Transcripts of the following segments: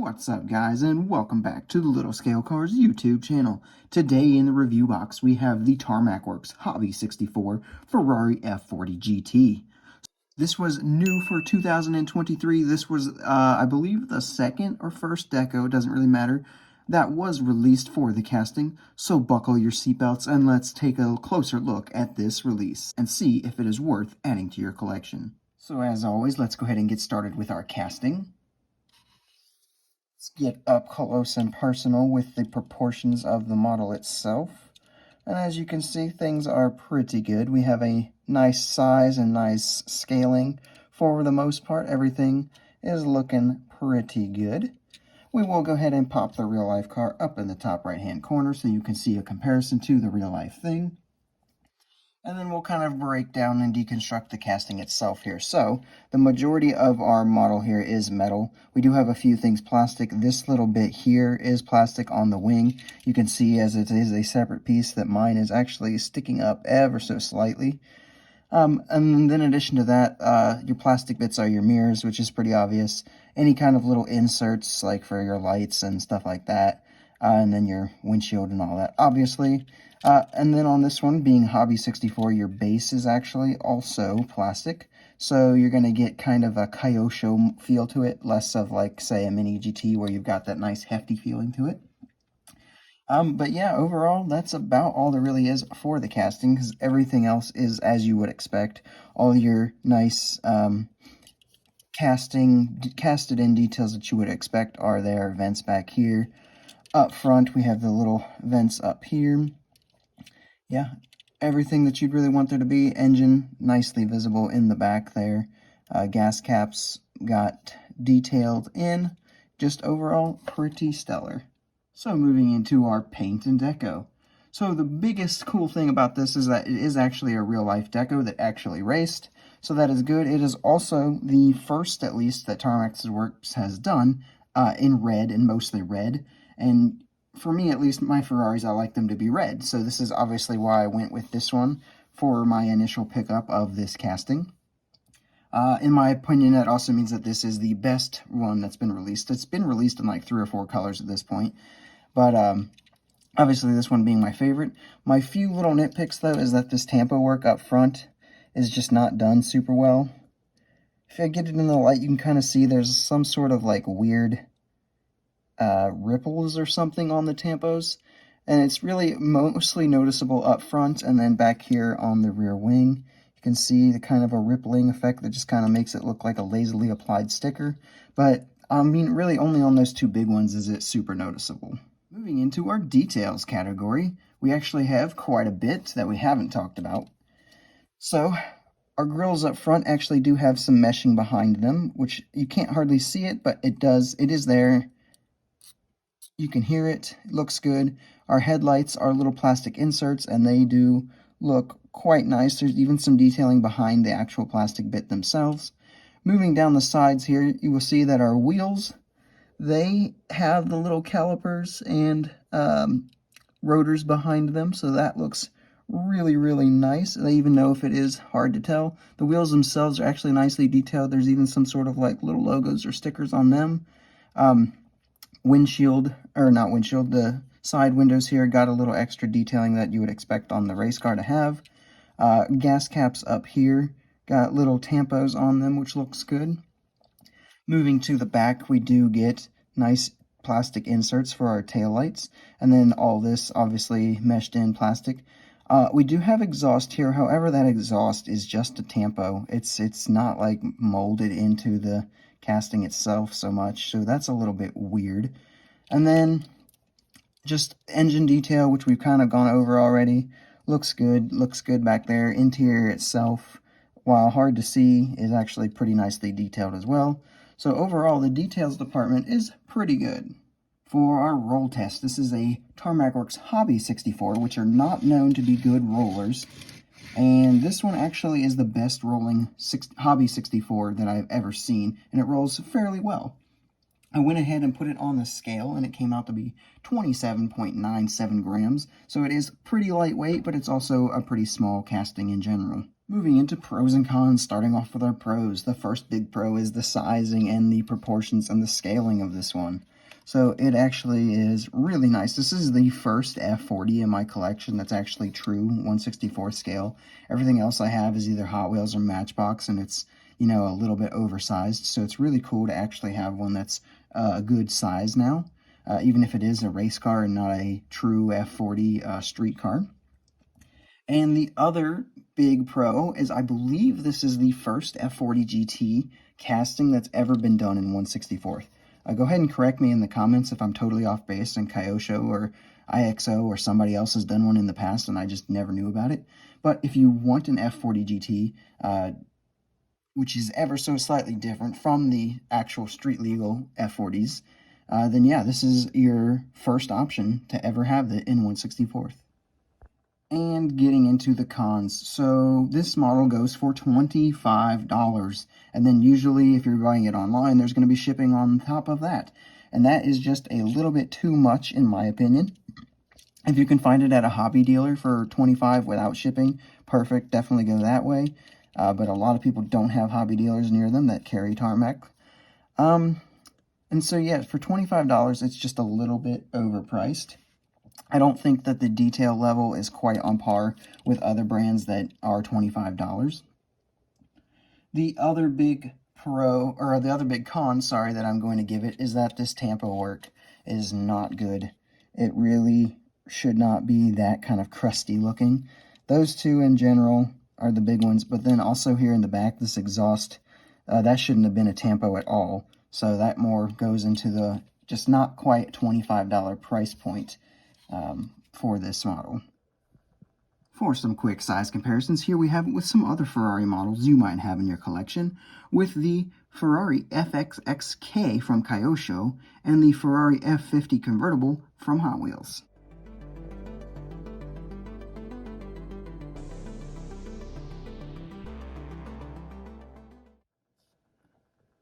What's up, guys, and welcome back to the Little Scale Cars YouTube channel. Today in the review box we have the Tarmac Works Hobby 64 Ferrari F40 GT. This was new for 2023. This was, I believe, the second or first Deco, doesn't really matter, that was released for the casting. So buckle your seatbelts and let's take a closer look at this release and see if it is worth adding to your collection. So as always, let's go ahead and get started with our casting. Let's get up close and personal with the proportions of the model itself. And as you can see, things are pretty good. We have a nice size and nice scaling. For the most part, everything is looking pretty good. We will go ahead and pop the real life car up in the top right hand corner so you can see a comparison to the real life thing. And then we'll kind of break down and deconstruct the casting itself here. So, the majority of our model here is metal. We do have a few things plastic. This little bit here is plastic on the wing. You can see as it is a separate piece that mine is actually sticking up ever so slightly. And then in addition to that, your plastic bits are your mirrors, which is pretty obvious. Any kind of little inserts, like for your lights and stuff like that. And then your windshield and all that, obviously. And then on this one, being Hobby 64, your base is actually also plastic. So you're going to get kind of a Kyosho feel to it, less of like, say, a Mini GT where you've got that nice hefty feeling to it. But yeah, overall, that's about all there really is for the casting, because everything else is as you would expect. All your nice casted in details that you would expect are there. Vents back here. Up front, we have the little vents up here. Yeah, everything that you'd really want there to be. Engine nicely visible in the back there. Gas caps got detailed in. Just overall, pretty stellar. So moving into our paint and deco. So the biggest cool thing about this is that it is actually a real life deco that actually raced. So that is good. It is also the first, at least, that Tarmac Works has done in red, and mostly red. And for me, at least, my Ferraris, I like them to be red. So this is obviously why I went with this one for my initial pickup of this casting. In my opinion, that also means that this is the best one that's been released. It's been released in like 3 or 4 colors at this point. But obviously this one being my favorite. My few little nitpicks, though, is that this tampo work up front is just not done super well. If I get it in the light, you can kind of see there's some sort of like weird ripples or something on the tampos, and it's really mostly noticeable up front, and then back here on the rear wing you can see the kind of a rippling effect that just kind of makes it look like a lazily applied sticker. But I mean, really only on those 2 big ones is it super noticeable. Moving into our details category, we actually have quite a bit that we haven't talked about. So our grills up front actually do have some meshing behind them, which you can't hardly see it, but it is there. You can hear it. It looks good. Our headlights are little plastic inserts, and they do look quite nice. There's even some detailing behind the actual plastic bit themselves. Moving down the sides here, you will see that our wheels, they have the little calipers and rotors behind them, so that looks really, really nice. They even know if it is hard to tell. The wheels themselves are actually nicely detailed. There's even some sort of like little logos or stickers on them. The side windows here got a little extra detailing that you would expect on the race car to have. Gas caps up here got little tampos on them, which looks good. Moving to the back, we do get nice plastic inserts for our taillights, and then all this obviously meshed in plastic. We do have exhaust here, however that exhaust is just a tampo. It's not like molded into the casting itself so much, so that's a little bit weird. And then just engine detail, which we've kind of gone over already. Looks good back there. Interior itself, while hard to see, is actually pretty nicely detailed as well. So overall, the details department is pretty good. For our roll test, this is a Tarmac Works Hobby 64, which are not known to be good rollers. And this one actually is the best rolling Hobby 64 that I've ever seen, and it rolls fairly well. I went ahead and put it on the scale, and it came out to be 27.97 grams, so it is pretty lightweight, but it's also a pretty small casting in general. Moving into pros and cons, starting off with our pros. The first big pro is the sizing and the proportions and the scaling of this one. So it actually is really nice. This is the first F40 in my collection that's actually true 1/64 scale. Everything else I have is either Hot Wheels or Matchbox, and it's, you know, a little bit oversized. So it's really cool to actually have one that's a good size now, even if it is a race car and not a true F40 street car. And the other big pro is I believe this is the first F40 GT casting that's ever been done in 1/64th. Go ahead and correct me in the comments if I'm totally off base and Kyosho or IXO or somebody else has done one in the past and I just never knew about it. But if you want an F40 GT, which is ever so slightly different from the actual street legal F40s, then yeah, this is your first option to ever have it in 1/64th. And getting into the cons. So this model goes for $25. And then usually if you're buying it online, there's going to be shipping on top of that. And that is just a little bit too much in my opinion. If you can find it at a hobby dealer for $25 without shipping, perfect. Definitely go that way. But a lot of people don't have hobby dealers near them that carry Tarmac. And so yeah, for $25, it's just a little bit overpriced. I don't think that the detail level is quite on par with other brands that are $25. The other big con, sorry, that I'm going to give it is that this tampo work is not good. It really should not be that kind of crusty looking. Those two in general are the big ones, but then also here in the back, this exhaust, that shouldn't have been a tampo at all. So that more goes into the just not quite $25 price point for this model. For some quick size comparisons, here we have it with some other Ferrari models you might have in your collection, with the Ferrari FXXK from Kyosho and the Ferrari F50 convertible from Hot Wheels.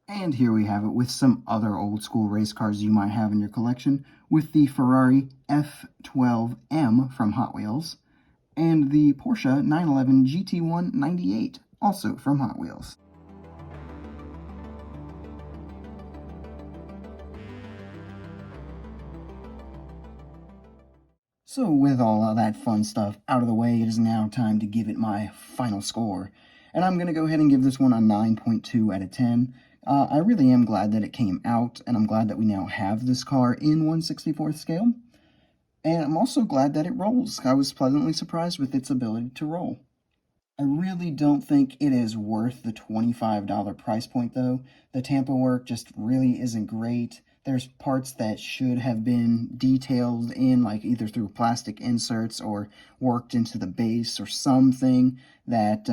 And here we have it with some other old school race cars you might have in your collection, with the Ferrari F12M from Hot Wheels, and the Porsche 911 GT1 98, also from Hot Wheels. So with all of that fun stuff out of the way, it is now time to give it my final score. And I'm going to go ahead and give this one a 9.2 out of 10. I really am glad that it came out, and I'm glad that we now have this car in 1/64th scale. And I'm also glad that it rolls. I was pleasantly surprised with its ability to roll. I really don't think it is worth the $25 price point, though. The tampo work just really isn't great. There's parts that should have been detailed in, like either through plastic inserts or worked into the base or something that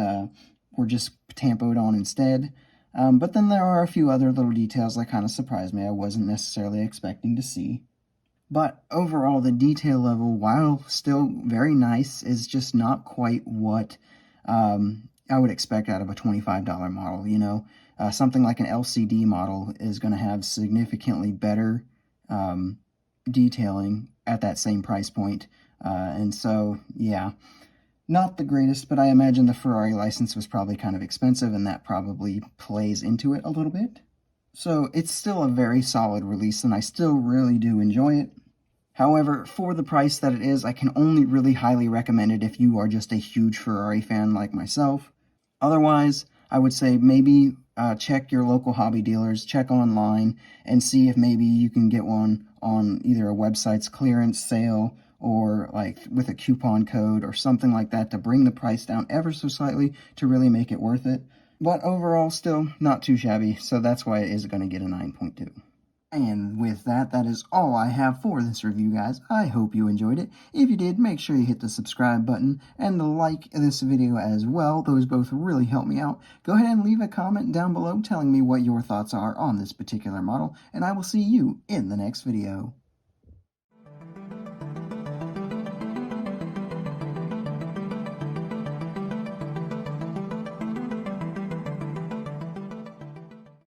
were just tampoed on instead. But then there are a few other little details that kind of surprised me I wasn't necessarily expecting to see. But overall, the detail level, while still very nice, is just not quite what I would expect out of a $25 model. You know, something like an LCD model is going to have significantly better detailing at that same price point. And so, yeah, not the greatest, but I imagine the Ferrari license was probably kind of expensive, and that probably plays into it a little bit. So it's still a very solid release, and I still really do enjoy it. However, for the price that it is, I can only really highly recommend it if you are just a huge Ferrari fan like myself. Otherwise, I would say maybe check your local hobby dealers, check online, and see if maybe you can get one on either a website's clearance sale or like with a coupon code or something like that to bring the price down ever so slightly to really make it worth it. But overall, still not too shabby, so that's why it is going to get a 9.2. And with that, that is all I have for this review, guys. I hope you enjoyed it. If you did, make sure you hit the subscribe button and like this video as well. Those both really help me out. Go ahead and leave a comment down below telling me what your thoughts are on this particular model, and I will see you in the next video.